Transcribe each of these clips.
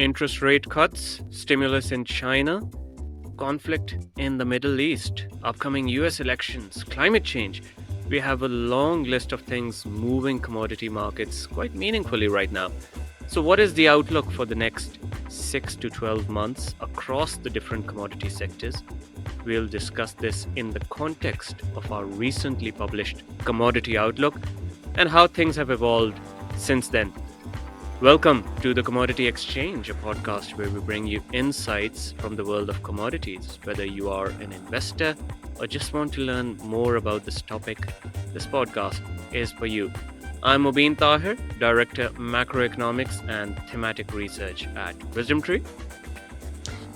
Interest rate cuts, stimulus in China, conflict in the Middle East, upcoming US elections, climate change. We have a long list of things moving commodity markets quite meaningfully right now. So, what is the outlook for the next 6 to 12 months across the different commodity sectors? We'll discuss this in the context of our recently published Commodity Outlook and how things have evolved since then. Welcome to the Commodity Exchange, a podcast where we bring you insights from the world of commodities. Whether you are an investor or just want to learn more about this topic, this podcast is for you. I'm Mobeen Tahir, Director Macroeconomics and Thematic Research at WisdomTree.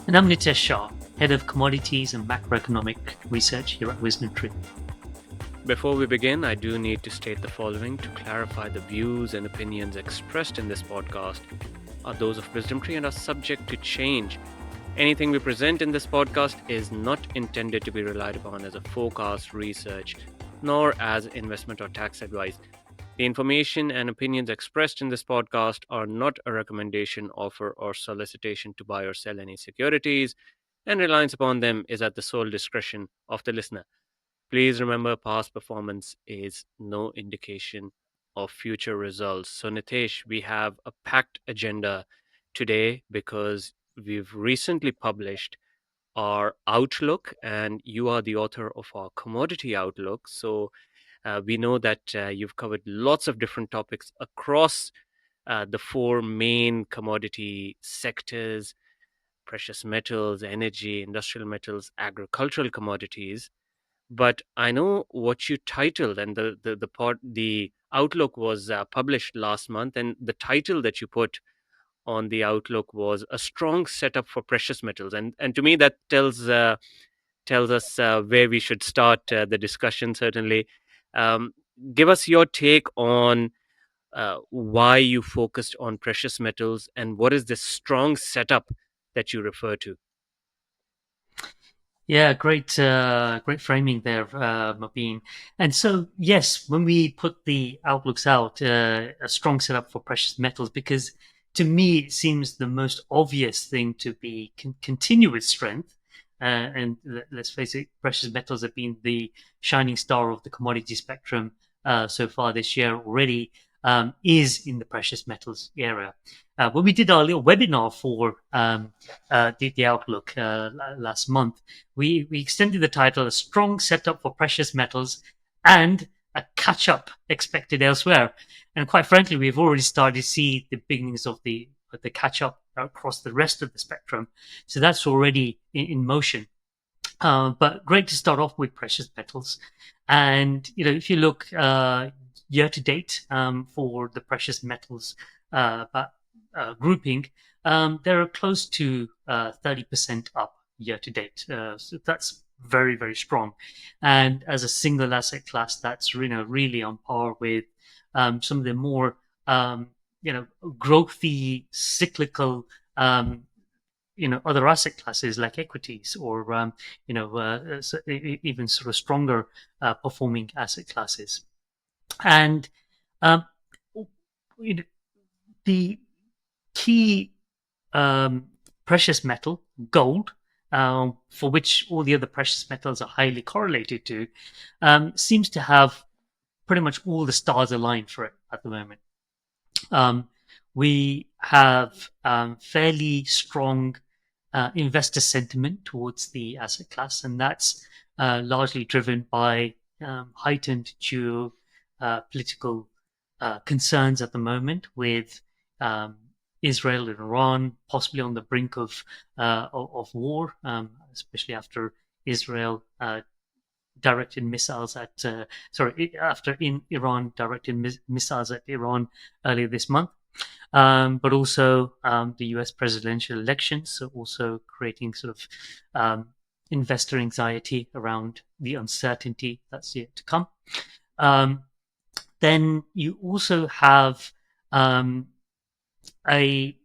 And I'm Nitesh Shah, Head of Commodities and Macroeconomic Research here at WisdomTree. Before we begin, I do need to state the following to clarify: the views and opinions expressed in this podcast are those of WisdomTree and are subject to change. Anything we present in this podcast is not intended to be relied upon as a forecast, research, nor as investment or tax advice. The information and opinions expressed in this podcast are not a recommendation, offer, or solicitation to buy or sell any securities, and reliance upon them is at the sole discretion of the listener. Please remember, past performance is no indication of future results. So, Nitesh, we have a packed agenda today because we've recently published our outlook, and you are the author of our commodity outlook. So, we know that you've covered lots of different topics across the four main commodity sectors: precious metals, energy, industrial metals, agricultural commodities. But I know what you titled, and the outlook was published last month, and the title that you put on the outlook was "A Strong Setup for Precious Metals," and to me that tells us where we should start the discussion. Certainly, um, give us your take on why you focused on precious metals and what is this strong setup that you refer to. Yeah, great framing there, Mabeen. And so, yes, when we put the outlooks out, a strong setup for precious metals, because to me it seems the most obvious thing to be continue with strength. And let's face it, precious metals have been the shining star of the commodity spectrum so far this year already. Is in the precious metals area. When we did our little webinar for the Outlook last month, we extended the title "A Strong Setup for Precious Metals" and a catch-up expected elsewhere. And quite frankly, we've already started to see the beginnings of the catch-up across the rest of the spectrum. So that's already in motion. But great to start off with precious metals. And, if you look year to date for the precious metals grouping, they're close to 30% up year to date. So that's very, very strong. And as a single asset class, that's really on par with some of the more growthy, cyclical other asset classes like equities or even sort of stronger performing asset classes. And um, the key precious metal, gold, for which all the other precious metals are highly correlated to, seems to have pretty much all the stars aligned for it at the moment. We have fairly strong investor sentiment towards the asset class, and that's largely driven by heightened geopolitical concerns at the moment with Israel and Iran possibly on the brink of war, especially after Israel directed missiles at after Iran directed missiles at Iran earlier this month. But also the US presidential elections, so also creating sort of investor anxiety around the uncertainty that's yet to come. Then you also have a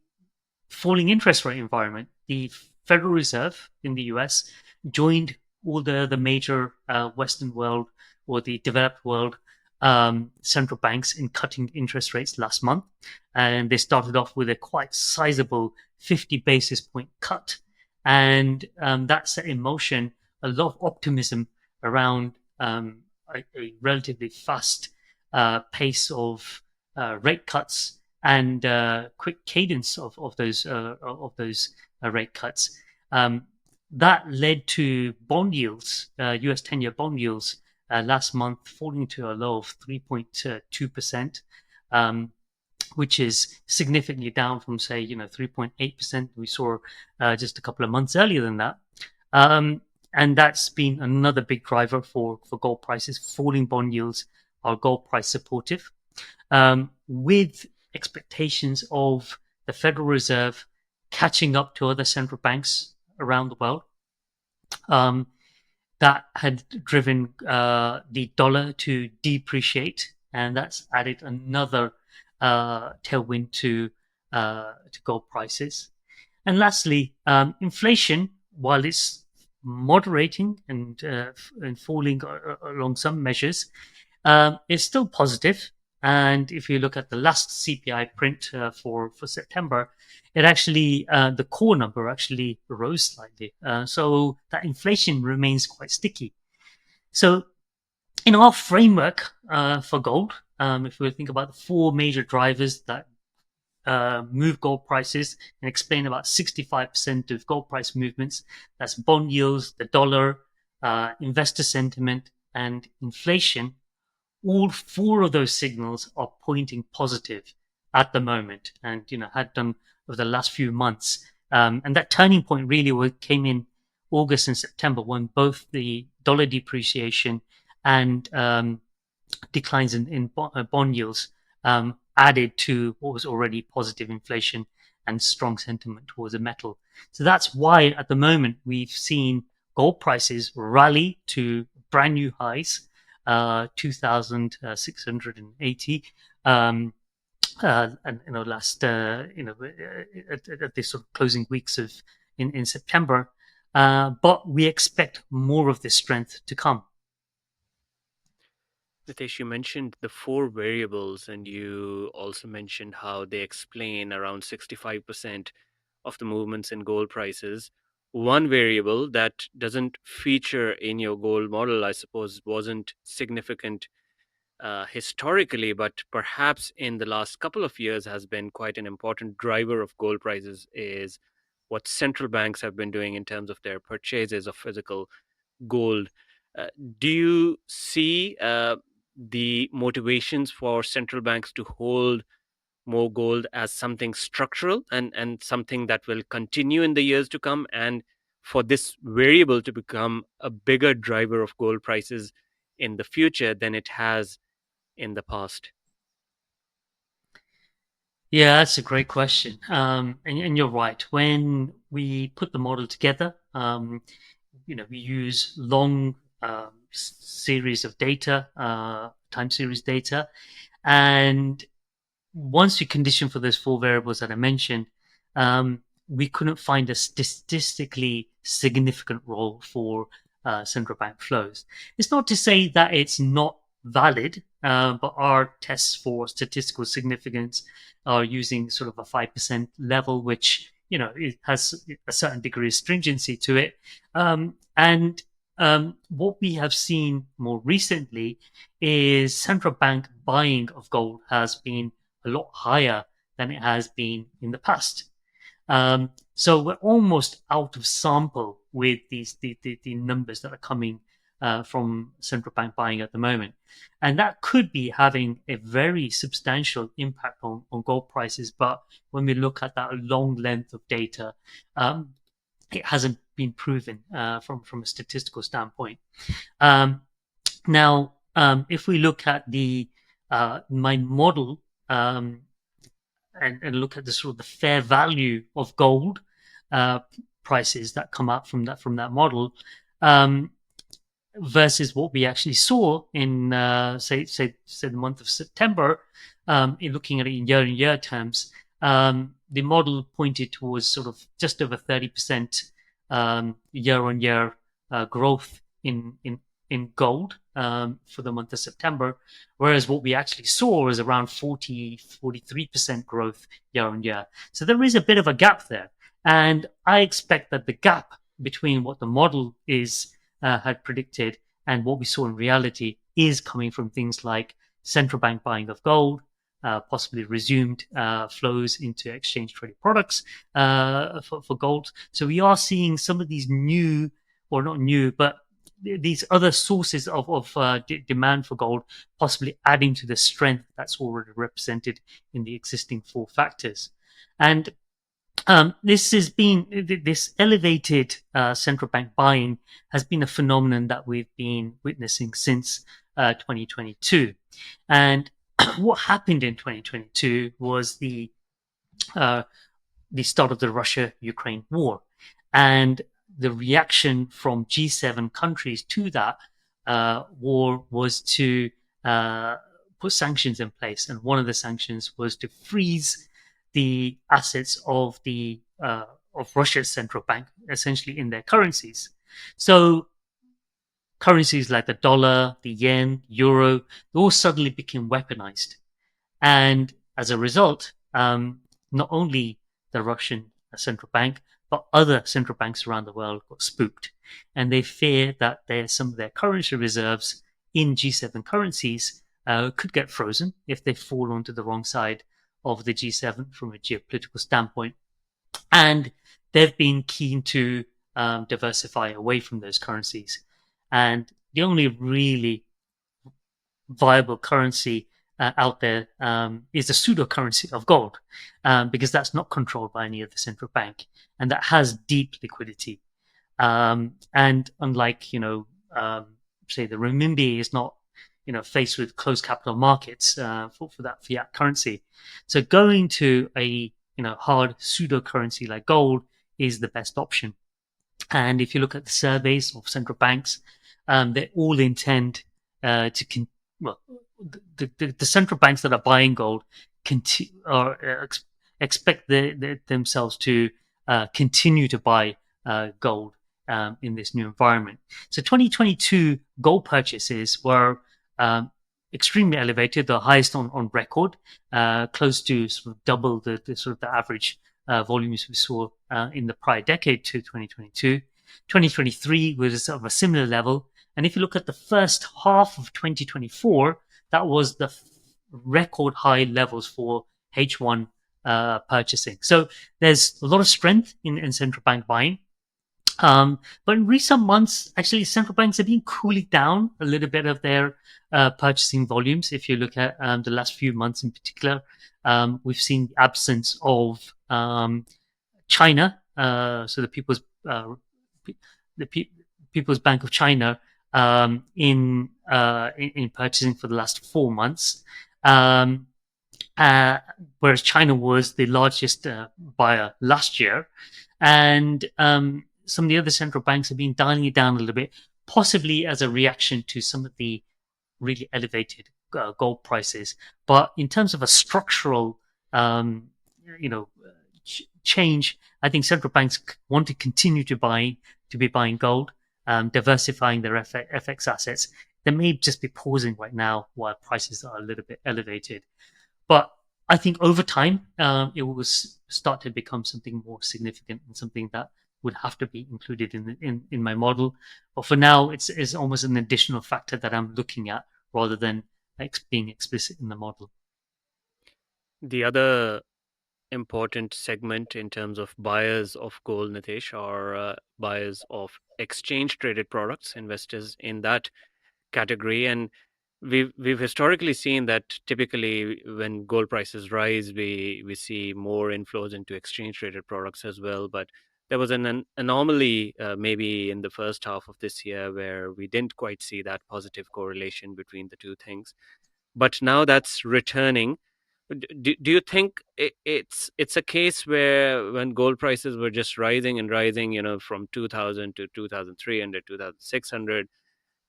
falling interest rate environment. The Federal Reserve in the US joined all the major Western world or the developed world central banks in cutting interest rates last month. And they started off with a quite sizable 50 basis point cut. And that set in motion a lot of optimism around a relatively fast pace of rate cuts and quick cadence of those rate cuts. Um, that led to bond yields, U.S. 10-year bond yields, last month falling to a low of 3.2%, which is significantly down from, say, 3.8% we saw just a couple of months earlier than that. And that's been another big driver for gold prices. Falling bond yields are gold price supportive, with expectations of the Federal Reserve catching up to other central banks around the world. Um, that had driven the dollar to depreciate, and that's added another tailwind to gold prices. And lastly, inflation, while it's moderating and falling along some measures, is still positive. And if you look at the last CPI print for September, it actually the core number actually rose slightly. So that inflation remains quite sticky. So in our framework for gold, if we think about the four major drivers that move gold prices and explain about 65% of gold price movements, that's bond yields, the dollar, investor sentiment, and inflation. All four of those signals are pointing positive at the moment, and had done over the last few months. And that turning point really came in August and September, when both the dollar depreciation and declines in bond yields added to what was already positive inflation and strong sentiment towards the metal. So that's why at the moment we've seen gold prices rally to brand new highs, 2,680. And last at this sort of closing weeks of in September, but we expect more of this strength to come. Nitesh, you mentioned the four variables, and you also mentioned how they explain around 65% of the movements in gold prices. One variable that doesn't feature in your gold model, I suppose, wasn't significant historically, but perhaps in the last couple of years has been quite an important driver of gold prices, is what central banks have been doing in terms of their purchases of physical gold. Uh, do you see the motivations for central banks to hold more gold as something structural and something that will continue in the years to come, and for this variable to become a bigger driver of gold prices in the future than it has in the past? Yeah, that's a great question. And you're right. When we put the model together, we use long series of data, time series data, and once we condition for those four variables that I mentioned, we couldn't find a statistically significant role for central bank flows. It's not to say that it's not valid, but our tests for statistical significance are using sort of a 5% level, which it has a certain degree of stringency to it. And what we have seen more recently is central bank buying of gold has been a lot higher than it has been in the past. So we're almost out of sample with the numbers that are coming from central bank buying at the moment. And that could be having a very substantial impact on gold prices. But when we look at that long length of data, it hasn't been proven from a statistical standpoint. Now, if we look at the my model, and look at the sort of the fair value of gold uh, prices that come out from that model, um, versus what we actually saw in say the month of September, in looking at it in year-on-year terms, the model pointed towards sort of just over 30% year-on-year growth in in gold for the month of September, whereas what we actually saw was around 43% growth year on year. So there is a bit of a gap there. And I expect that the gap between what the model is had predicted and what we saw in reality is coming from things like central bank buying of gold, possibly resumed flows into exchange traded products for gold. So we are seeing some of these new, or not new, but these other sources of demand for gold possibly adding to the strength that's already represented in the existing four factors. And this has been this elevated central bank buying has been a phenomenon that we've been witnessing since 2022. And what happened in 2022 was uh, the start of the Russia-Ukraine war, and the reaction from G7 countries to that war was to put sanctions in place, and one of the sanctions was to freeze the assets of Russia's central bank, essentially in their currencies. So currencies like the dollar, the yen, euro, they all suddenly became weaponized. And as a result, not only the Russian central bank, but other central banks around the world got spooked. And they fear that some of their currency reserves in G7 currencies could get frozen if they fall onto the wrong side of the G7 from a geopolitical standpoint. And they've been keen to diversify away from those currencies. And the only really viable currency out there is the pseudo currency of gold, because that's not controlled by any other central bank and that has deep liquidity. And unlike, say the renminbi is not, faced with closed capital markets for that fiat currency. So going to a, hard pseudo currency like gold is the best option. And if you look at the surveys of central banks, they all intend well, the central banks that are buying gold expect themselves to continue to buy gold in this new environment. So 2022 gold purchases were extremely elevated, the highest on record, close to sort of double the sort of the average volumes we saw in the prior decade to 2022. 2023 was of a similar level. And if you look at the first half of 2024, that was the record high levels for H1 purchasing. So there's a lot of strength in central bank buying. But in recent months, actually, central banks have been cooling down a little bit of their purchasing volumes. If you look at the last few months in particular, we've seen the absence of China, so the People's Bank of China, in purchasing for the last 4 months. Um, Whereas China was the largest buyer last year. And some of the other central banks have been dialing it down a little bit, possibly as a reaction to some of the really elevated gold prices. But in terms of a structural, you know, change, I think central banks want to continue to be buying gold, diversifying their FX assets. They may just be pausing right now while prices are a little bit elevated. But I think over time, it will start to become something more significant and something that would have to be included in my model. But for now, it's almost an additional factor that I'm looking at rather than being explicit in the model. The other important segment in terms of buyers of gold, Nitesh, are buyers of exchange traded products, investors in that category. And we've historically seen that typically when gold prices rise, we see more inflows into exchange traded products as well. But there was an anomaly maybe in the first half of this year where we didn't quite see that positive correlation between the two things. But now that's returning. Do you think it's a case where when gold prices were just rising and rising, from 2000 to 2300, 2600,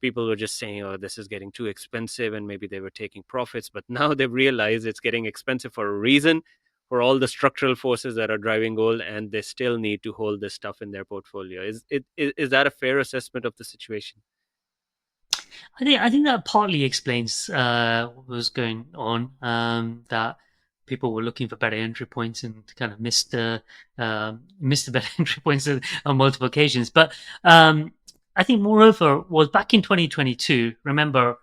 people were just saying, oh, this is getting too expensive, and maybe they were taking profits, but now they've realized it's getting expensive for a reason, for all the structural forces that are driving gold, and they still need to hold this stuff in their portfolio. Is that a fair assessment of the situation? I think that partly explains what was going on. That people were looking for better entry points and kind of missed the better entry points on multiple occasions. But I think, moreover, was back in 2022. Remember,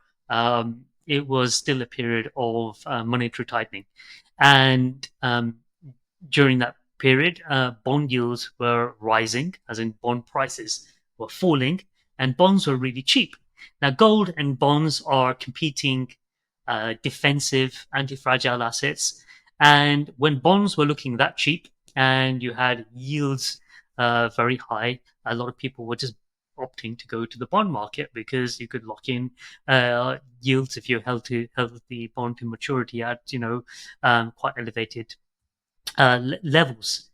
it was still a period of monetary tightening, and during that period, bond yields were rising, as in bond prices were falling, and bonds were really cheap. Now, gold and bonds are competing defensive, anti fragile assets. And when bonds were looking that cheap and you had yields very high, a lot of people were just opting to go to the bond market because you could lock in yields if you held the bond to maturity at quite elevated levels.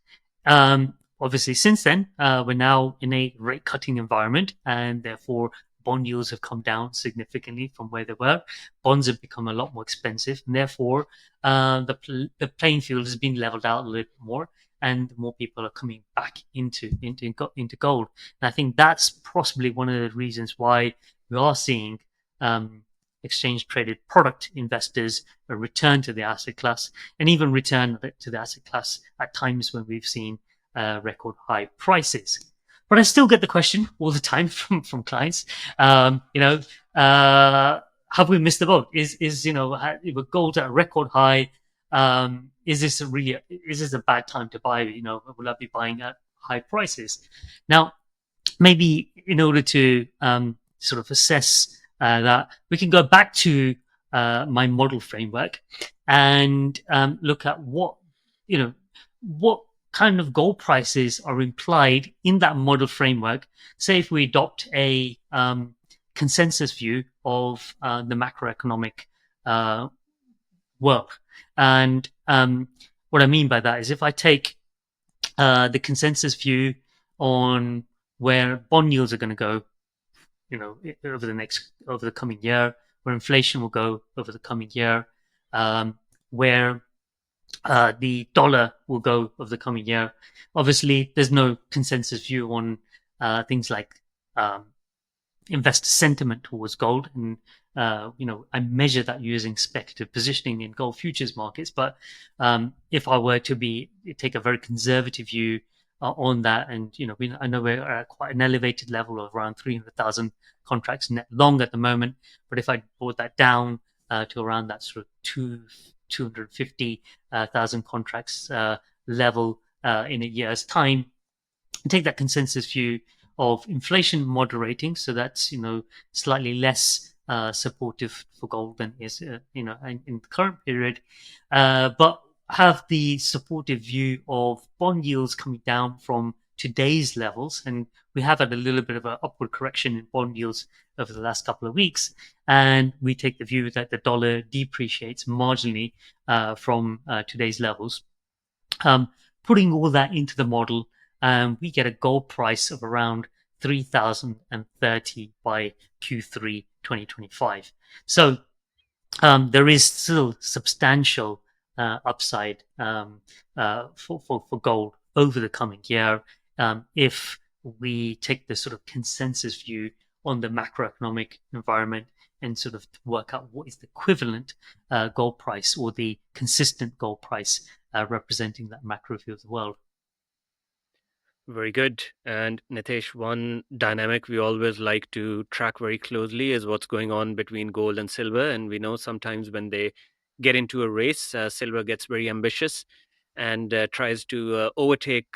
Obviously, since then, we're now in a rate cutting environment, and therefore bond yields have come down significantly from where they were. Bonds have become a lot more expensive, and therefore the playing field has been leveled out a little bit more, and more people are coming back into gold. And I think that's possibly one of the reasons why we are seeing um, exchange traded product investors return to the asset class, and even return to the asset class at times when we've seen record high prices. But I still get the question all the time from clients. Um, you know, uh, have we missed the boat? Is with gold at a record high? Is this a bad time to buy? Will I be buying at high prices? Now, maybe in order to sort of assess that, we can go back to my model framework and look at what kind of gold prices are implied in that model framework. Say if we adopt a consensus view of the macroeconomic uh, world, and what I mean by that is if I take the consensus view on where bond yields are going to go, over the coming year, where inflation will go over the coming year, where the dollar will go over the coming year. Obviously, there's no consensus view on things like um, investor sentiment towards gold, and I measure that using speculative positioning in gold futures markets. But if I were to take a very conservative view on that, and I know we're at quite an elevated level of around 300,000 contracts net long at the moment, but if I brought that down to around that sort of 250,000 contracts level in a year's time, and take that consensus view of inflation moderating, so that's slightly less supportive for gold than is in the current period, but have the supportive view of bond yields coming down from today's levels, and we have had a little bit of an upward correction in bond yields over the last couple of weeks, and we take the view that the dollar depreciates marginally from today's levels. Um, Putting all that into the model, we get a gold price of around 3,030 by Q3 2025. So there is still substantial upside for gold over the coming year if we take the sort of consensus view on the macroeconomic environment and sort of work out what is the equivalent gold price or the consistent gold price representing that macro view of the world. Very good. And Nitesh, one dynamic we always like to track very closely is what's going on between gold and silver. And we know sometimes when they get into a race, silver gets very ambitious and tries to overtake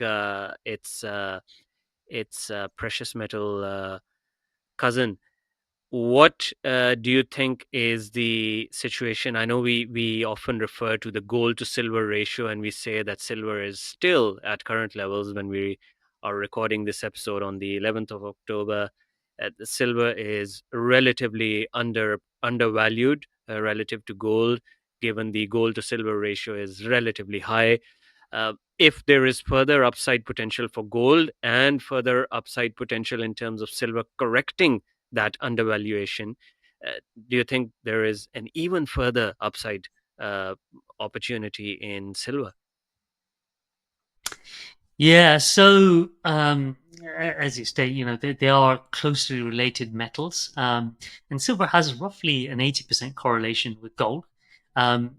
its precious metal cousin. What do you think is the situation? I know we often refer to the gold to silver ratio, and we say that silver is still at current levels when we are recording this episode on the 11th of October. The silver is relatively undervalued relative to gold, given the gold to silver ratio is relatively high. If there is further upside potential for gold and further upside potential in terms of silver correcting that undervaluation, uh, do you think there is an even further upside uh, opportunity in silver? Yeah, so as you state, they are closely related metals, and silver has roughly an 80% correlation with gold. And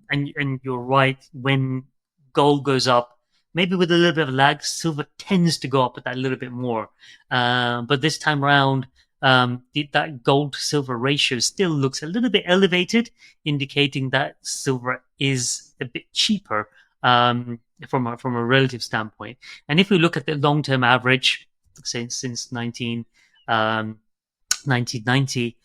you're right, when gold goes up, maybe with a little bit of lag, silver tends to go up with that little bit more. But this time around, that gold to silver ratio still looks a little bit elevated, indicating that silver is a bit cheaper from a relative standpoint. And if we look at the long term average since 1990,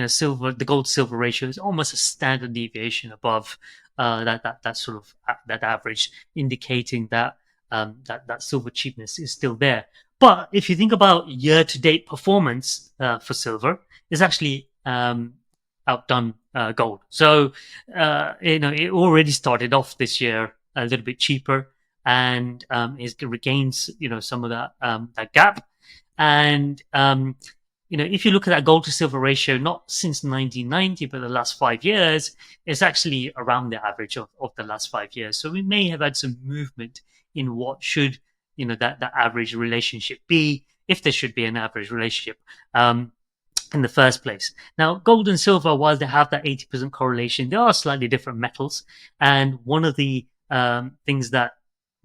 silver, the gold silver ratio is almost a standard deviation above that sort of that average, indicating that that silver cheapness is still there. But if you think about year to date performance for silver, it's actually outdone gold. So it already started off this year a little bit cheaper, and it regains some of that gap. And if you look at that gold to silver ratio, not since 1990, but the last 5 years, it's actually around the average of the last 5 years. So we may have had some movement in what should, that average relationship be, if there should be an average relationship. In the first place. Now, gold and silver, while they have that 80% correlation, they are slightly different metals. And one of the things that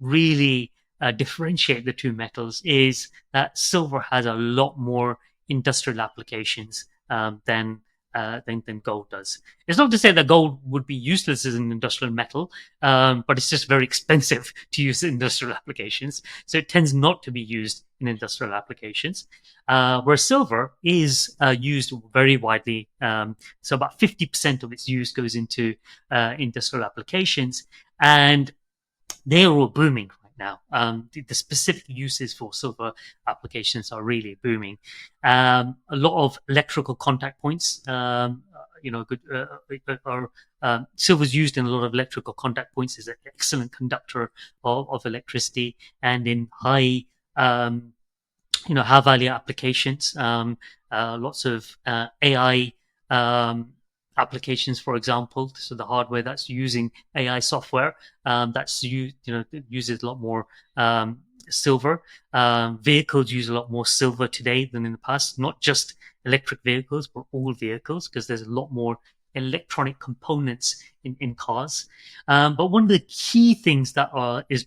really differentiate the two metals is that silver has a lot more industrial applications than gold does. It's not to say that gold would be useless as an industrial metal, but it's just very expensive to use in industrial applications. So it tends not to be used in industrial applications, where silver is used very widely. So about 50% of its use goes into industrial applications, and they're all booming right now. The specific uses for silver applications are really booming. A lot of electrical contact points, good, are silver's used in a lot of electrical contact points as an excellent conductor of electricity, and in high value applications. Lots of AI applications, for example. So the hardware that's using AI software uses a lot more silver. Vehicles use a lot more silver today than in the past. Not just electric vehicles, but all vehicles, because there's a lot more electronic components in cars. But one of the key things that is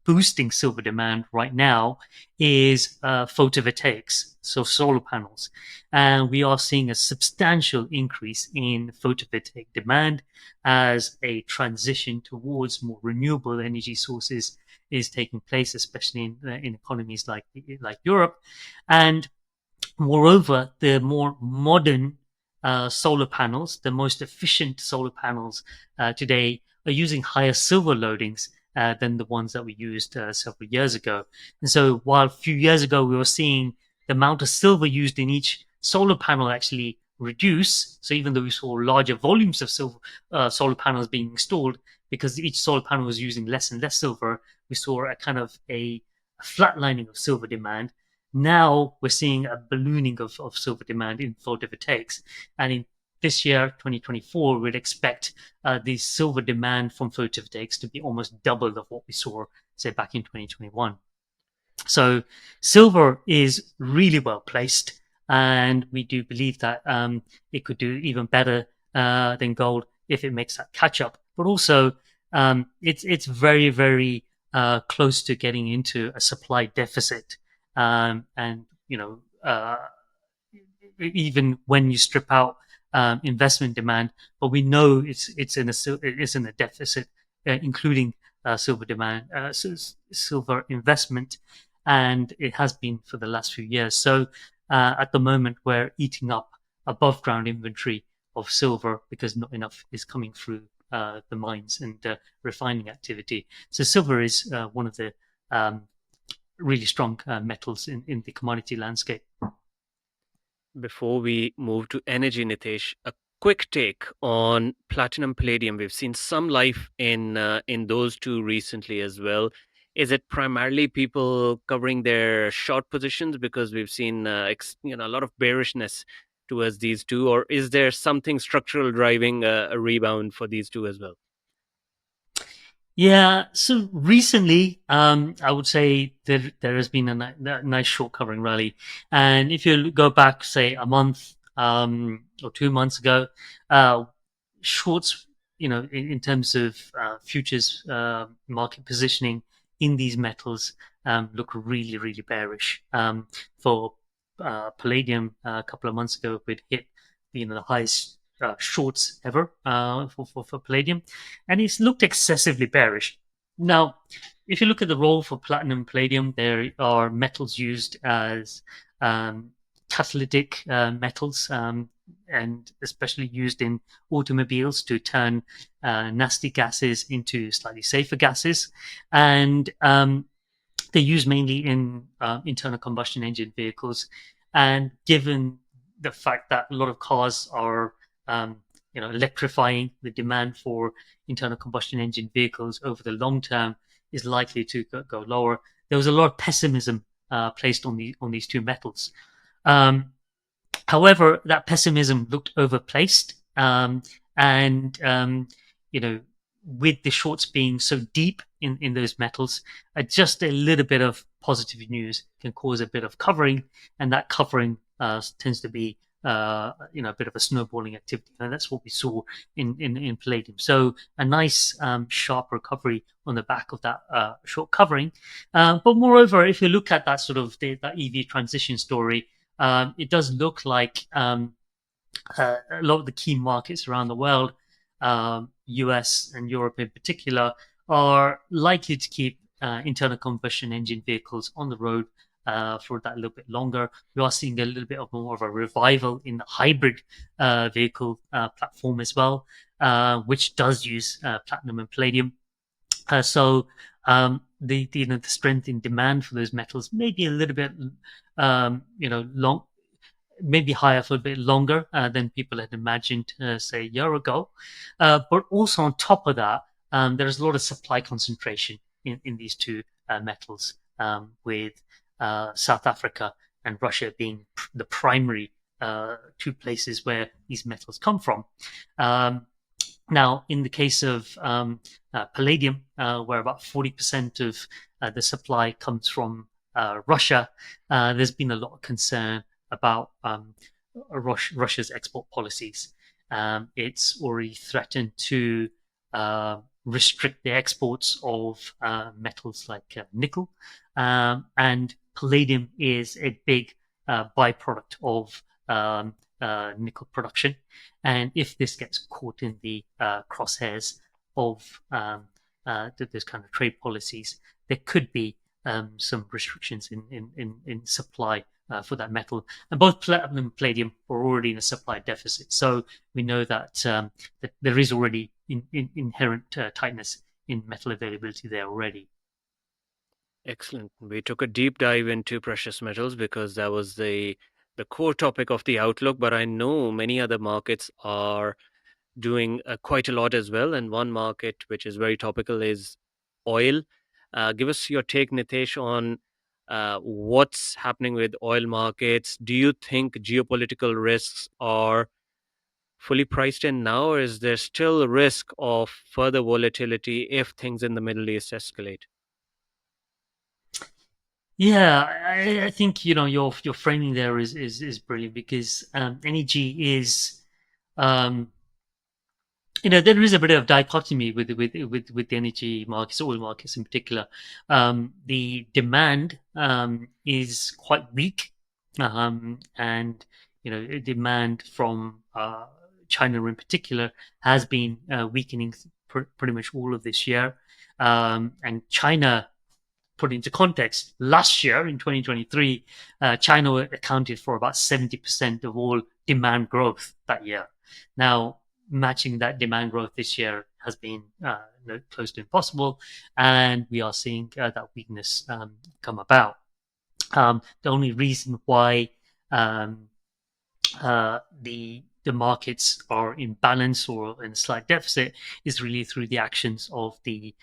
boosting silver demand right now is photovoltaics, so solar panels. And we are seeing a substantial increase in photovoltaic demand as a transition towards more renewable energy sources is taking place, especially in economies like Europe. And moreover, the more modern solar panels, the most efficient solar panels today are using higher silver loadings than the ones that we used several years ago. And so while a few years ago we were seeing the amount of silver used in each solar panel actually reduce, so even though we saw larger volumes of silver solar panels being installed, because each solar panel was using less and less silver, we saw a kind of a flatlining of silver demand. Now we're seeing a ballooning of silver demand in photovoltaics. And in this year, 2024, we'd expect the silver demand from photovoltaics to be almost double of what we saw, say, back in 2021. So silver is really well placed, and we do believe that it could do even better than gold if it makes that catch up. But also, it's very, very close to getting into a supply deficit. And even when you strip out investment demand, but we know it's in a deficit, including silver demand, silver investment, and it has been for the last few years. So at the moment, we're eating up above ground inventory of silver because not enough is coming through the mines and refining activity. So silver is one of the really strong metals in the commodity landscape. Before we move to energy, Nitesh, a quick take on platinum, palladium. We've seen some life in those two recently as well. Is it primarily people covering their short positions because we've seen a lot of bearishness towards these two, or is there something structural driving a rebound for these two as well? Yeah, so recently, I would say there has been a nice short covering rally, and if you go back, say a month, or 2 months ago, uh, shorts, in terms of futures market positioning in these metals, look really, really bearish. For palladium, a couple of months ago, we'd hit, the highest shorts ever for palladium, and it's looked excessively bearish. Now, if you look at the role for platinum and palladium, there are metals used as um, catalytic metals, and especially used in automobiles to turn nasty gases into slightly safer gases. And they're used mainly in internal combustion engine vehicles. And given the fact that a lot of cars are, um, electrifying, the demand for internal combustion engine vehicles over the long term is likely to go lower. There was a lot of pessimism placed on these two metals. Um, However, that pessimism looked overplaced, and you know, with the shorts being so deep in those metals, just a little bit of positive news can cause a bit of covering, and that covering tends to be a bit of a snowballing activity, and that's what we saw in palladium. So a nice sharp recovery on the back of that short covering. But moreover, if you look at that sort of that EV transition story, it does look like a lot of the key markets around the world, US and Europe in particular, are likely to keep internal combustion engine vehicles on the road for that little bit longer. We are seeing a little bit of more of a revival in the hybrid vehicle platform as well, which does use platinum and palladium. The strength in demand for those metals may be a little bit long, maybe higher for a bit longer than people had imagined, say, a year ago. But also on top of that, there's a lot of supply concentration in these two metals, with South Africa and Russia being the primary two places where these metals come from. Um, Now, in the case of palladium, where about 40% of the supply comes from Russia, there's been a lot of concern about Russia's export policies. It's already threatened to restrict the exports of metals like nickel, and palladium is a big byproduct of nickel production. And if this gets caught in the crosshairs of those kind of trade policies, there could be some restrictions in supply for that metal. And both platinum and palladium are already in a supply deficit. So we know that there is already inherent tightness in metal availability there already. Excellent. We took a deep dive into precious metals because that was the core topic of the outlook. But I know many other markets are doing quite a lot as well. And one market which is very topical is oil. Give us your take, Nitesh, on what's happening with oil markets. Do you think geopolitical risks are fully priced in now, or is there still risk of further volatility if things in the Middle East escalate? Yeah, I think your framing there is brilliant because energy is um, there is a bit of dichotomy with the energy markets, oil markets in particular. The demand is quite weak, and demand from China in particular has been weakening pretty much all of this year. And China, put into context, last year in 2023, China accounted for about 70% of all demand growth that year. Now, matching that demand growth this year has been close to impossible, and we are seeing that weakness come about. The only reason why um, the markets are in balance or in a slight deficit is really through the actions of the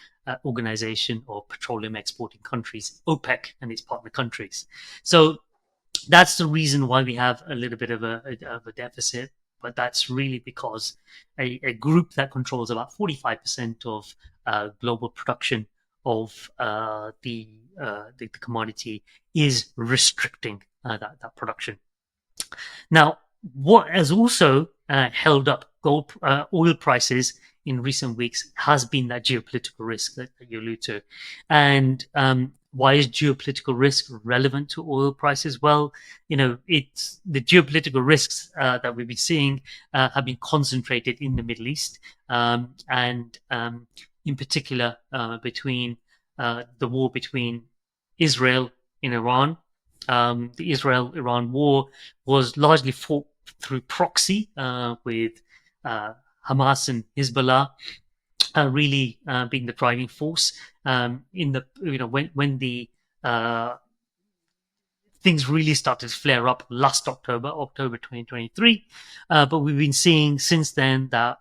Organization of Petroleum Exporting Countries, OPEC, and its partner countries. So that's the reason why we have a little bit of a deficit. But that's really because a group that controls about 45% of global production of the commodity is restricting that production. Now, what has also held up oil prices in recent weeks has been that geopolitical risk that you allude to. And why is geopolitical risk relevant to oil prices? Well, it's the geopolitical risks that we've been seeing have been concentrated in the Middle East, and in particular between the war between Israel and Iran. The Israel-Iran war was largely fought through proxy with Hamas and Hezbollah really being the driving force in the when the things really started to flare up last October 2023. But we've been seeing since then that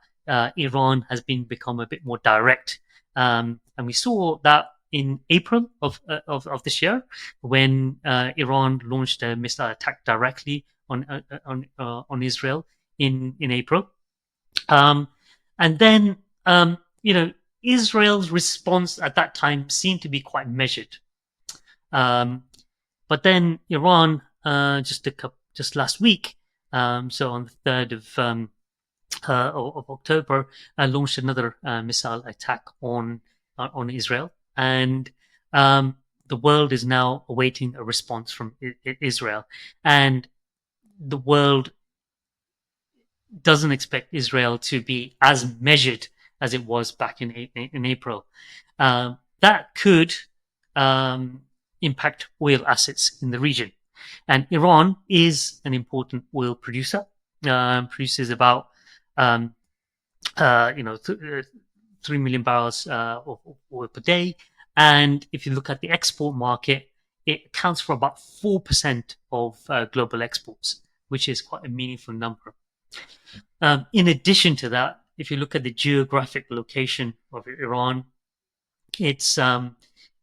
Iran has become a bit more direct, and we saw that in April of this year when Iran launched a missile attack directly on Israel in April, and then Israel's response at that time seemed to be quite measured. But then Iran just last week, so on the 3rd of October, launched another missile attack on Israel, and the world is now awaiting a response from Israel, and the world doesn't expect Israel to be as measured as it was back in April. That could impact oil assets in the region. And Iran is an important oil producer, produces about 3 million barrels of oil per day. And if you look at the export market, it accounts for about 4% of global exports, which is quite a meaningful number. In addition to that, if you look at the geographic location of Iran, it's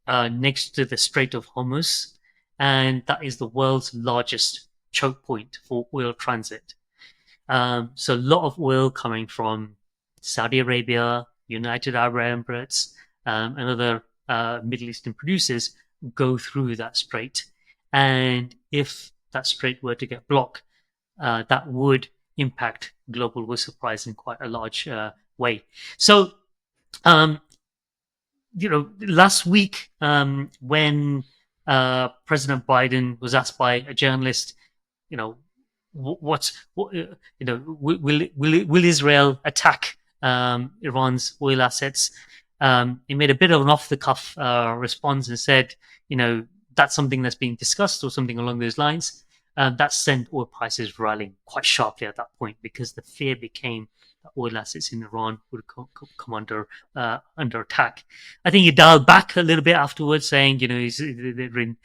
next to the Strait of Hormuz, and that is the world's largest choke point for oil transit. So a lot of oil coming from Saudi Arabia, United Arab Emirates, and other Middle Eastern producers go through that strait. And if that strait were to get blocked, that would impact global oil supplies in quite a large way. So, last week when President Biden was asked by a journalist, will Israel attack Iran's oil assets? He made a bit of an off-the-cuff response and said, that's something that's being discussed or something along those lines. That sent oil prices rallying quite sharply at that point because the fear became that oil assets in Iran would come under attack. I think he dialed back a little bit afterwards, saying, they're in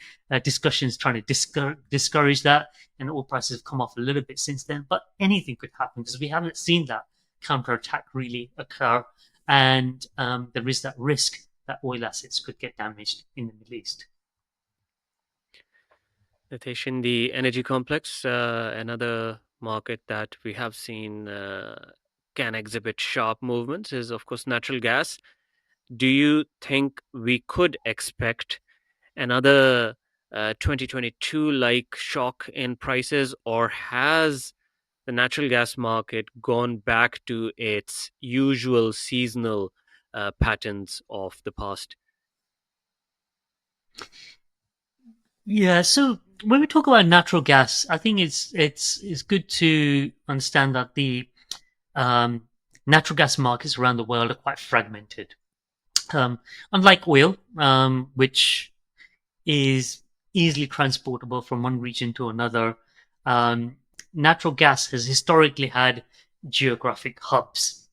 discussions trying to discourage that, and oil prices have come off a little bit since then. But anything could happen because we haven't seen that counterattack really occur, and there is that risk that oil assets could get damaged in the Middle East. Nitesh, in the energy complex, another market that we have seen can exhibit sharp movements is, of course, natural gas. Do you think we could expect another 2022 like shock in prices, or has the natural gas market gone back to its usual seasonal patterns of the past? Yeah, so when we talk about natural gas, I think it's good to understand that the natural gas markets around the world are quite fragmented. Unlike oil, which is easily transportable from one region to another, natural gas has historically had geographic hubs.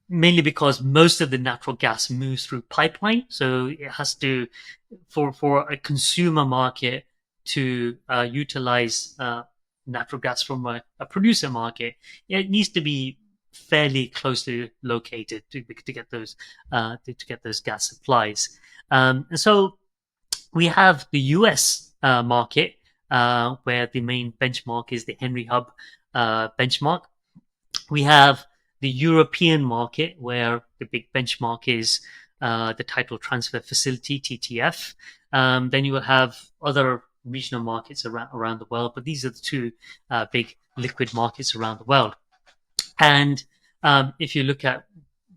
Mainly because most of the natural gas moves through pipeline, so it has to, for a consumer market to utilize natural gas from a producer market, it needs to be fairly closely located to get those gas supplies. And so we have the US market where the main benchmark is the Henry Hub benchmark. We have the European market, where the big benchmark is the Title Transfer Facility (TTF). Then you will have other regional markets around the world, but these are the two big liquid markets around the world. And if you look at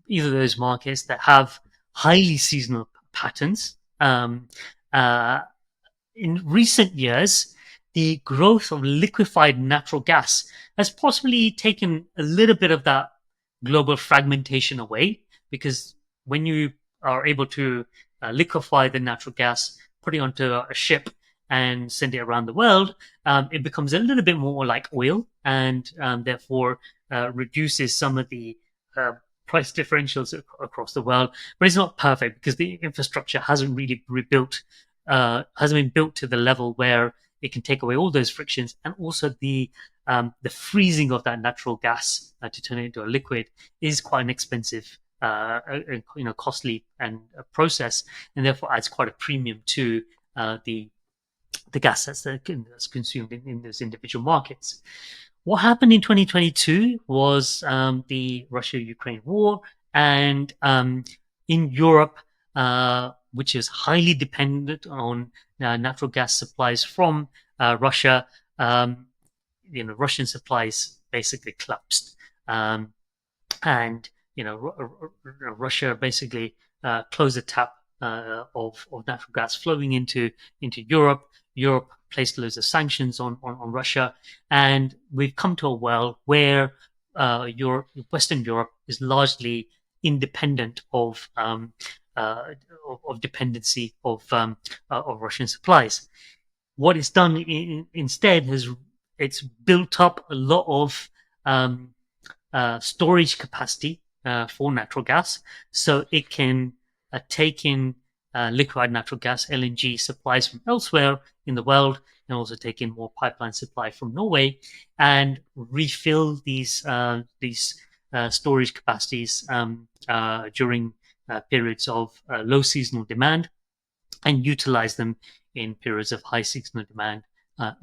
either of those markets that have highly seasonal patterns, uh, in recent years, the growth of liquefied natural gas has possibly taken a little bit of that global fragmentation away, because when you are able to liquefy the natural gas, put it onto a ship and send it around the world, it becomes a little bit more like oil, and therefore reduces some of the uh, price differentials across the world. But it's not perfect because the infrastructure hasn't really rebuilt, hasn't been built to the level where it can take away all those frictions, and also the freezing of that natural gas to turn it into a liquid is quite an expensive, costly and process, and therefore adds quite a premium to the gas that's consumed in those individual markets. What happened in 2022 was the Russia-Ukraine war, and in Europe, which is highly dependent on natural gas supplies from Russia, um, Russian supplies basically collapsed. Um, and Russia basically closed the tap of natural gas flowing into Europe. Europe placed loads of sanctions on Russia, and we've come to a world where Western Europe is largely independent uh, of dependency of Russian supplies. What it's done instead has it's built up a lot of um, storage capacity for natural gas, so it can take in liquefied natural gas (LNG) supplies from elsewhere in the world, and also take in more pipeline supply from Norway, and refill these storage capacities during periods of low seasonal demand, and utilize them in periods of high seasonal demand,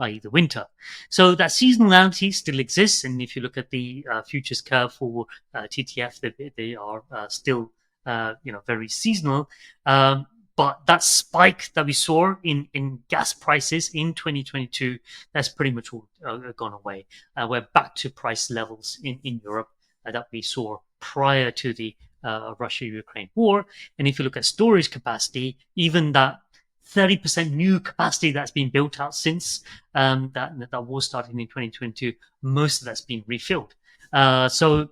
i.e., the winter. So that seasonality still exists, and if you look at the futures curve for TTF, they are still very seasonal. But that spike that we saw in gas prices in 2022, that's pretty much all gone away. We're back to price levels in Europe that we saw prior to the Russia-Ukraine war. And if you look at storage capacity, even that 30% new capacity that's been built out since that war started in 2022, most of that's been refilled. So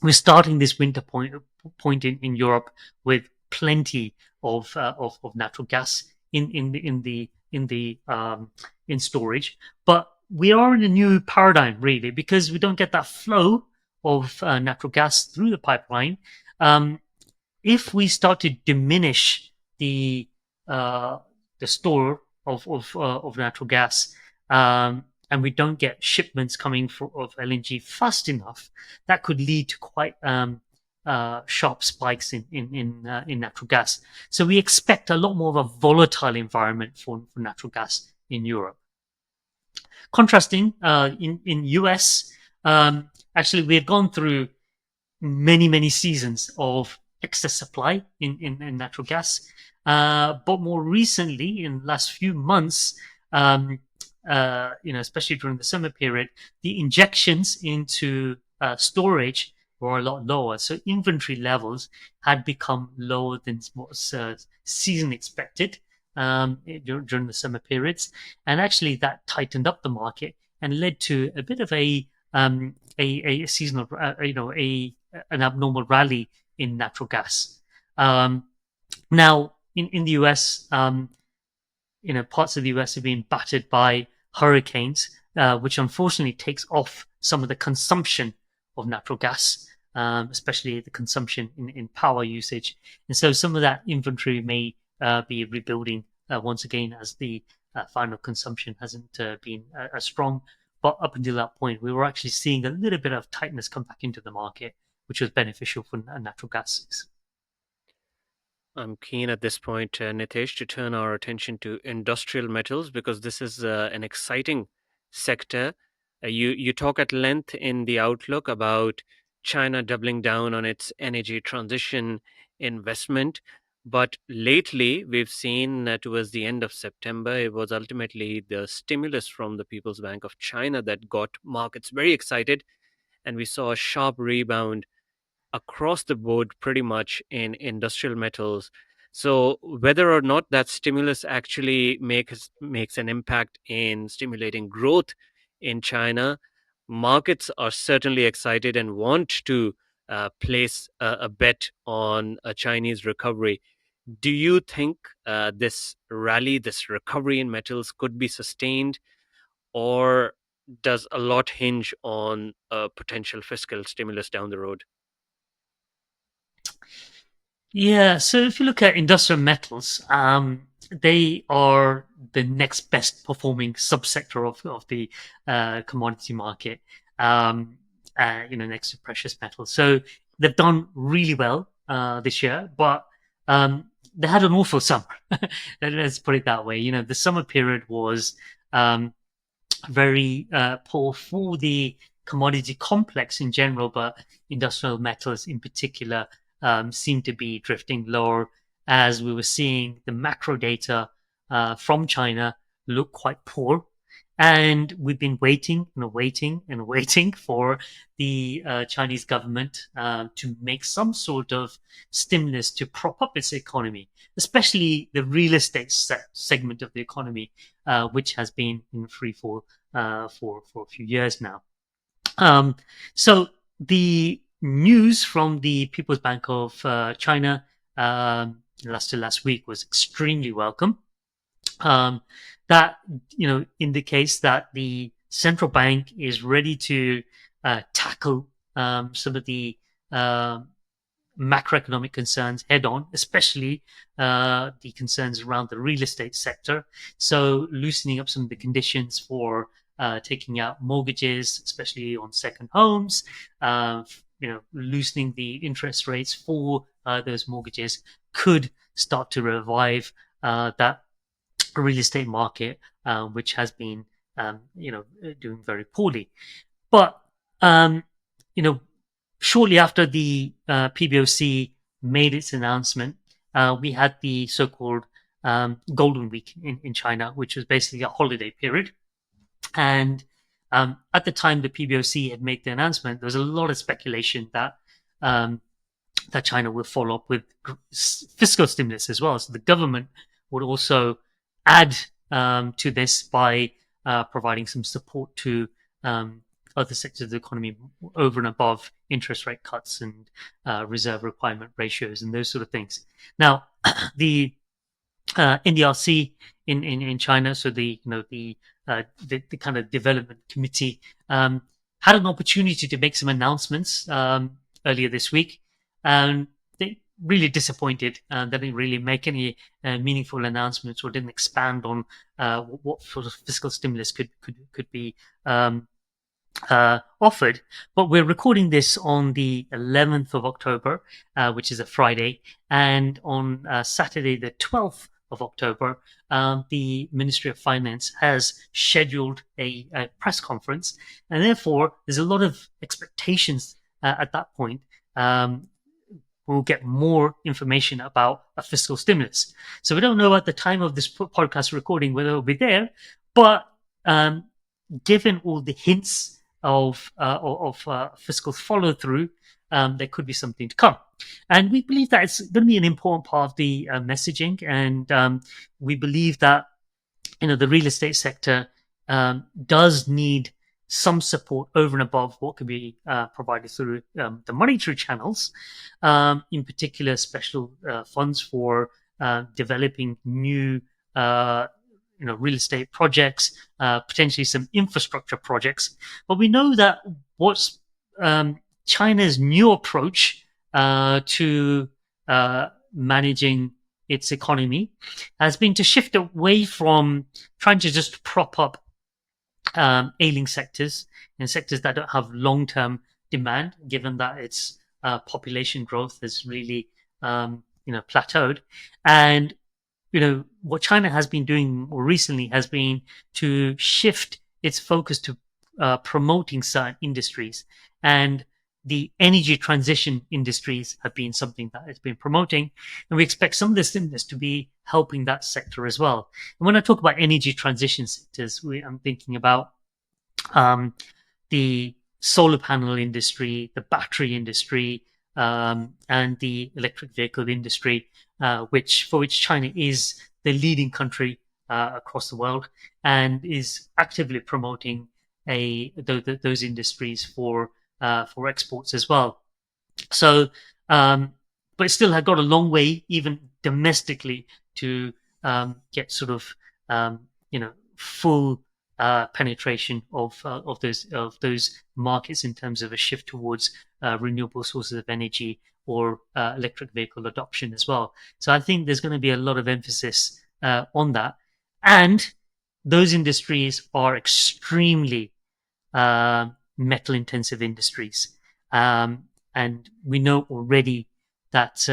we're starting this winter point in Europe with plenty of natural gas in storage, but we are in a new paradigm really, because we don't get that flow of natural gas through the pipeline. Um, if we start to diminish the uh, the store of natural gas, and we don't get shipments coming of LNG fast enough, that could lead to quite sharp spikes in natural gas. So we expect a lot more of a volatile environment for natural gas in Europe. Contrasting, in US, actually we've gone through many seasons of excess supply in natural gas. But more recently, in the last few months, especially during the summer period, the injections into storage were a lot lower. So inventory levels had become lower than what was season expected during the summer periods. And actually that tightened up the market and led to a bit of a seasonal, an abnormal rally in natural gas. Now, in the US, parts of the US have been battered by hurricanes, which unfortunately takes off some of the consumption of natural gas, especially the consumption in power usage. And so some of that inventory may be rebuilding once again, as the final consumption hasn't been as strong. But up until that point, we were actually seeing a little bit of tightness come back into the market, which was beneficial for natural gases. I'm keen at this point, Nitesh, to turn our attention to industrial metals because this is an exciting sector. You talk at length in the outlook about China doubling down on its energy transition investment. But lately, we've seen towards the end of September, it was ultimately the stimulus from the People's Bank of China that got markets very excited. And we saw a sharp rebound across the board pretty much in industrial metals. So whether or not that stimulus actually makes an impact in stimulating growth in China, markets are certainly excited and want to place a bet on a Chinese recovery. Do you think this rally, this recovery in metals could be sustained, or does a lot hinge on a potential fiscal stimulus down the road? Yeah, so if you look at industrial metals, they are the next best performing subsector of the commodity market, um, next to precious metals. So they've done really well this year, but they had an awful summer. Let's put it that way. You know, the summer period was um, very poor for the commodity complex in general, but industrial metals in particular seem to be drifting lower as we were seeing the macro data from China look quite poor. And we've been waiting and waiting and waiting for the Chinese government to make some sort of stimulus to prop up its economy, especially the real estate segment of the economy, which has been in free fall for a few years now. Um, so the news from the People's Bank of China last week was extremely welcome. Um, that indicates that the central bank is ready to tackle some of the uh, macroeconomic concerns head on, especially the concerns around the real estate sector. So, loosening up some of the conditions for taking out mortgages, especially on second homes, loosening the interest rates for those mortgages could start to revive that real estate market, which has been, doing very poorly. But um, you know, shortly after the PBOC made its announcement, we had the so-called Golden Week in China, which was basically a holiday period. And at the time the PBOC had made the announcement, there was a lot of speculation um, that China will follow up with fiscal stimulus as well. So the government would also add to this by providing some support to other sectors of the economy over and above interest rate cuts and reserve requirement ratios and those sort of things. Now, the NDRC in China, so the kind of development committee, had an opportunity to make some announcements earlier this week. They really disappointed. They didn't really make any meaningful announcements or didn't expand on what sort of fiscal stimulus could be offered. But we're recording this on the 11th of October, which is a Friday, and on Saturday, the 12th of October, the Ministry of Finance has scheduled a press conference, and therefore there's a lot of expectations at that point. We'll get more information about a fiscal stimulus. So we don't know at the time of this podcast recording whether it'll be there, but given all the hints of fiscal follow through, there could be something to come. And we believe that it's going to be an important part of the messaging. And we believe that the real estate sector does need some support over and above what could be provided through the monetary channels, in particular special funds for developing new real estate projects, potentially some infrastructure projects. But we know that what's China's new approach to managing its economy has been to shift away from trying to just prop up ailing sectors and sectors that don't have long-term demand, given that its population growth has really plateaued. And what China has been doing more recently has been to shift its focus to promoting certain industries. And the energy transition industries have been something that has been promoting, and we expect some of the stimulus to be helping that sector as well. And when I talk about energy transition sectors, I'm thinking about um, the solar panel industry, the battery industry, and the electric vehicle industry, which China is the leading country across the world and is actively promoting those industries for exports as well. So, but it still had got a long way, even domestically, to get um, full penetration of those markets in terms of a shift towards renewable sources of energy or electric vehicle adoption as well. So I think there's going to be a lot of emphasis on that, and those industries are extremely metal intensive industries. Um, and we know already that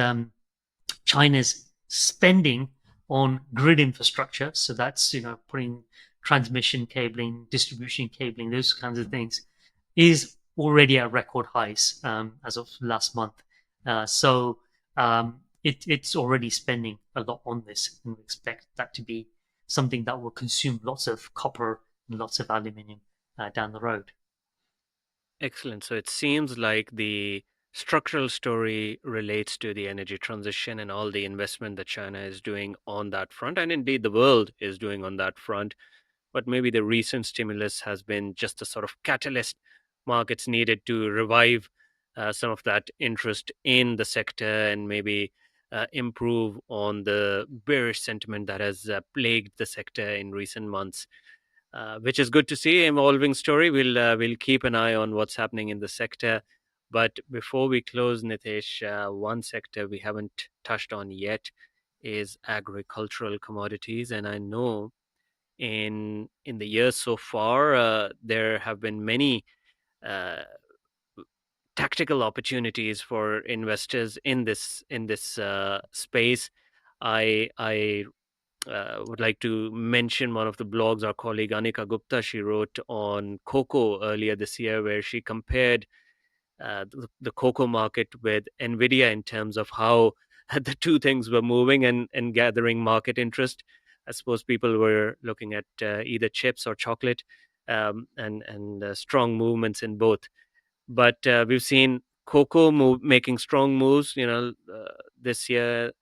China's spending on grid infrastructure, so that's putting transmission cabling, distribution cabling, those kinds of things, is already at record highs as of last month. So it's already spending a lot on this, and we expect that to be something that will consume lots of copper and lots of aluminium down the road. Excellent. So it seems like the structural story relates to the energy transition and all the investment that China is doing on that front, and indeed the world is doing on that front. But maybe the recent stimulus has been just a sort of catalyst markets needed to revive some of that interest in the sector and maybe improve on the bearish sentiment that has plagued the sector in recent months, which is good to see. Evolving story. We'll keep an eye on what's happening in the sector. But before we close, Nitesh, one sector we haven't touched on yet is agricultural commodities, and I know in the years so far, there have been many uh, tactical opportunities for investors in this space. I would like to mention one of the blogs our colleague Anika Gupta she wrote on cocoa earlier this year, where she compared the cocoa market with Nvidia in terms of how the two things were moving and gathering market interest. I suppose people were looking at either chips or chocolate, and strong movements in both. But we've seen cocoa making strong moves, this year.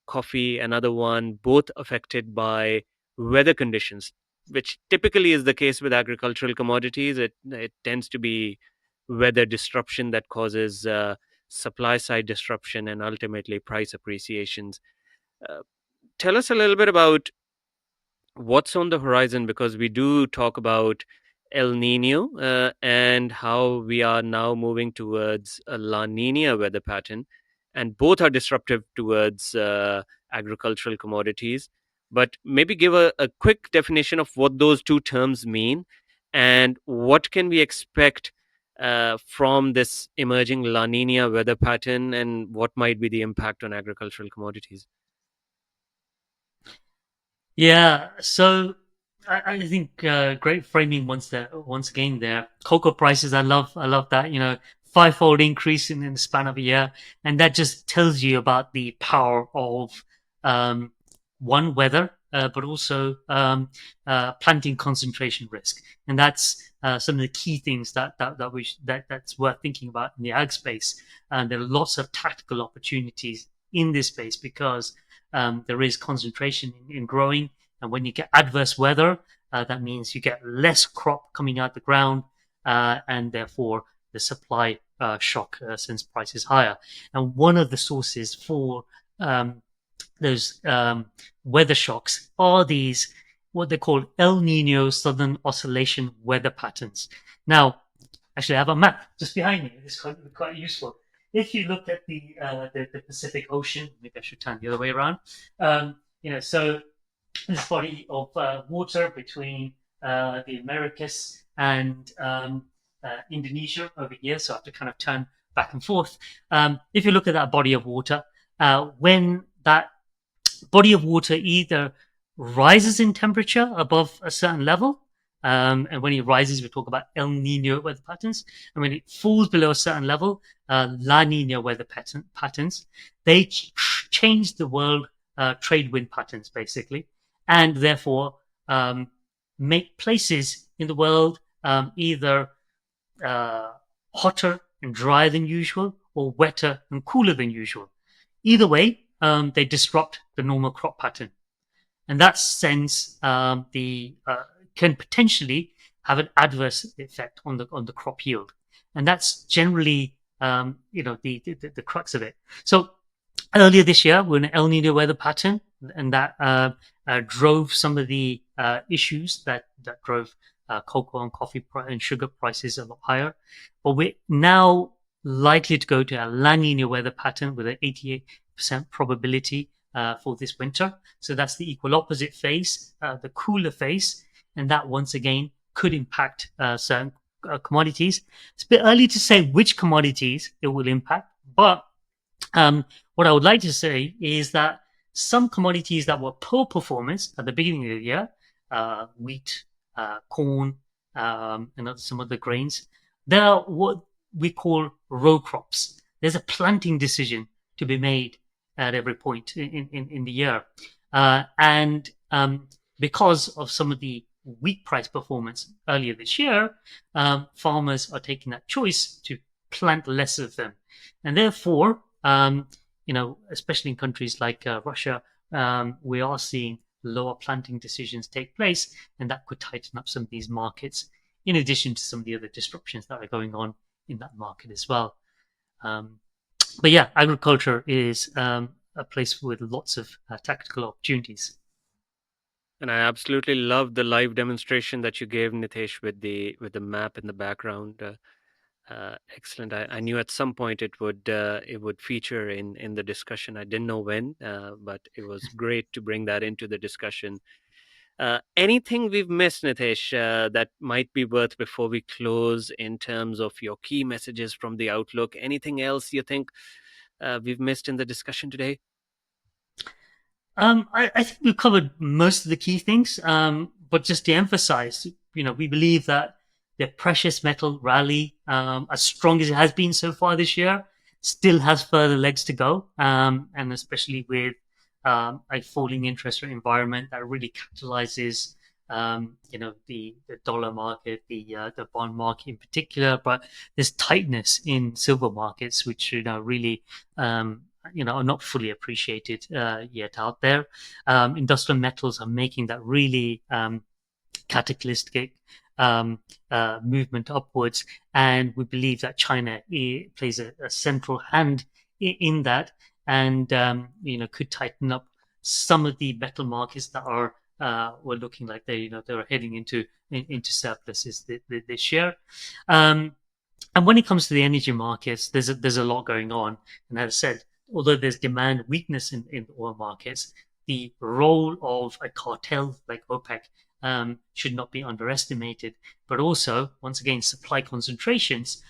Coffee, another one, both affected by weather conditions, which typically is the case with agricultural commodities. It tends to be weather disruption that causes supply side disruption and ultimately price appreciations. Uh, Tell us a little bit about what's on the horizon, because we do talk about El Nino and how we are now moving towards a La Nina weather pattern, and both are disruptive towards agricultural commodities. But maybe give a quick definition of what those two terms mean and what can we expect from this emerging La Nina weather pattern, and what might be the impact on agricultural commodities. Yeah, so I think great framing once again there. Cocoa prices, I love that, fivefold increase in the span of a year, and that just tells you about the power of um, one weather, but also planting concentration risk, and that's some of the key things that's worth thinking about in the ag space. And there are lots of tactical opportunities in this space because there is concentration in growing. And when you get adverse weather, that means you get less crop coming out the ground, and therefore the supply shock sends prices higher. And one of the sources for those weather shocks are these what they call El Nino Southern Oscillation weather patterns. Now, actually, I have a map just behind me. It's quite useful. If you look at the Pacific Ocean, maybe I should turn the other way around. So this body of water between the Americas and Indonesia over here. So I have to kind of turn back and forth. If you look at that body of water, when that body of water either rises in temperature above a certain level, And when it rises, we talk about El Nino weather patterns. And when it falls below a certain level, La Nina weather patterns. They change the world trade wind patterns, basically, and therefore um, make places in the world either uh, hotter and drier than usual or wetter and cooler than usual. Either way, they disrupt the normal crop pattern. And that sense the can potentially have an adverse effect on the crop yield, and that's generally the crux of it. So earlier this year, we're in an El Nino weather pattern, and that drove some of the issues that drove cocoa and coffee and sugar prices a lot higher. But we're now likely to go to a La Nina weather pattern with an 88% probability for this winter. So that's the equal opposite phase, the cooler phase, and that once again could impact certain commodities. It's a bit early to say which commodities it will impact, but um, what I would like to say is that some commodities that were poor performance at the beginning of the year, wheat, corn, and some other grains, they are what we call row crops. There's a planting decision to be made at every point in the year. And because of some of the wheat price performance earlier this year, farmers are taking that choice to plant less of them. And therefore, especially in countries like Russia, we are seeing lower planting decisions take place, and that could tighten up some of these markets, in addition to some of the other disruptions that are going on in that market as well. Um, but yeah, agriculture is a place with lots of tactical opportunities. And I absolutely love the live demonstration that you gave, Nitesh, with the map in the background. Excellent. I knew at some point it would feature in the discussion. I didn't know when, but it was great to bring that into the discussion. Anything we've missed, Nitesh, that might be worth before we close in terms of your key messages from the outlook? Anything else you think we've missed in the discussion today? I think we've covered most of the key things, but just to emphasize, we believe that the precious metal rally, as strong as it has been so far this year, still has further legs to go, and especially with a falling interest rate environment that really catalyzes, the dollar market, the bond market in particular, but there's tightness in silver markets, which really are not fully appreciated yet out there. Industrial metals are making that really cataclysmic movement upwards, and we believe that China plays a central hand in that, and could tighten up some of the metal markets that were looking like they were heading into surpluses this year. Um, and when it comes to the energy markets, there's a lot going on. And as I said, although there's demand weakness in the oil markets, the role of a cartel like OPEC should not be underestimated. But also, once again, supply concentrations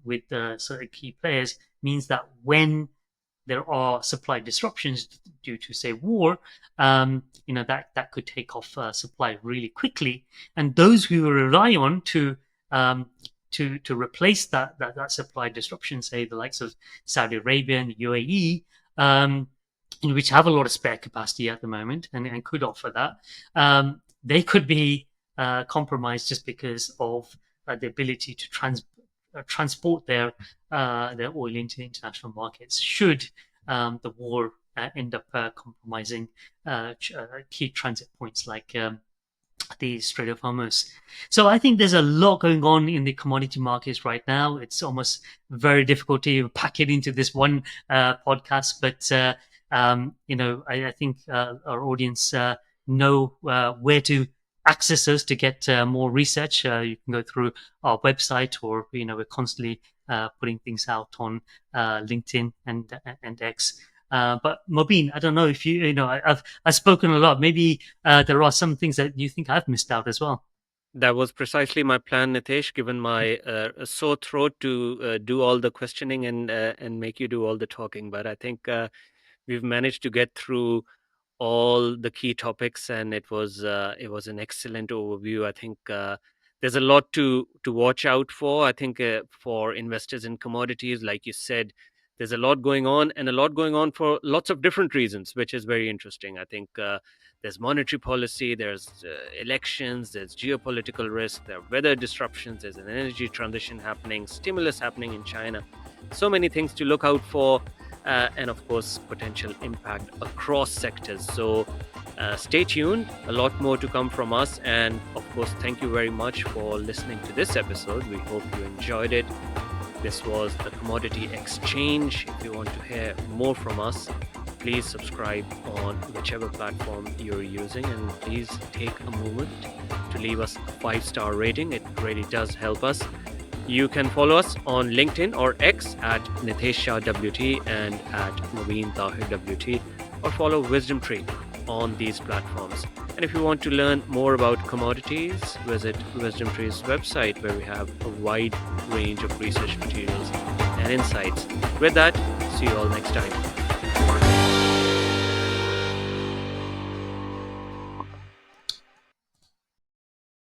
with certain key players means that when there are supply disruptions due to, say, war, that could take off supply really quickly, and those who rely on um, to replace that supply disruption, say the likes of Saudi Arabia and the UAE, which have a lot of spare capacity at the moment and could offer that, they could be compromised just because of the ability to transport their oil into international markets. Should the war end up compromising key transit points like the Strait of Hormuz. So I think there's a lot going on in the commodity markets right now. It's almost very difficult to pack it into this one podcast, but I think our audience know where to access us to get more research. You can go through our website, or we're constantly putting things out on LinkedIn and X. But Mobeen, I don't know if I've spoken a lot. Maybe there are some things that you think I've missed out as well. That was precisely my plan, Nitesh, given my sore throat to do all the questioning and make you do all the talking. But I think we've managed to get through all the key topics, and it was an excellent overview. I think there's a lot to watch out for. I think for investors in commodities, like you said, there's a lot going on, and a lot going on for lots of different reasons, which is very interesting. I think there's monetary policy, there's elections, there's geopolitical risk, there are weather disruptions, there's an energy transition happening, stimulus happening in China. So many things to look out for, and of course, potential impact across sectors. So stay tuned, a lot more to come from us. And of course, thank you very much for listening to this episode. We hope you enjoyed it. This was the Commodity Exchange. If you want to hear more from us, please subscribe on whichever platform you're using, and please take a moment to leave us a 5-star rating. It really does help us. You can follow us on LinkedIn or X at Nitesh Shah WT and at Mobeen Tahir WT, or follow Wisdom Tree on these platforms. And if you want to learn more about commodities, visit Wisdom Tree's website, where we have a wide range of research materials and insights. With that, see you all next time.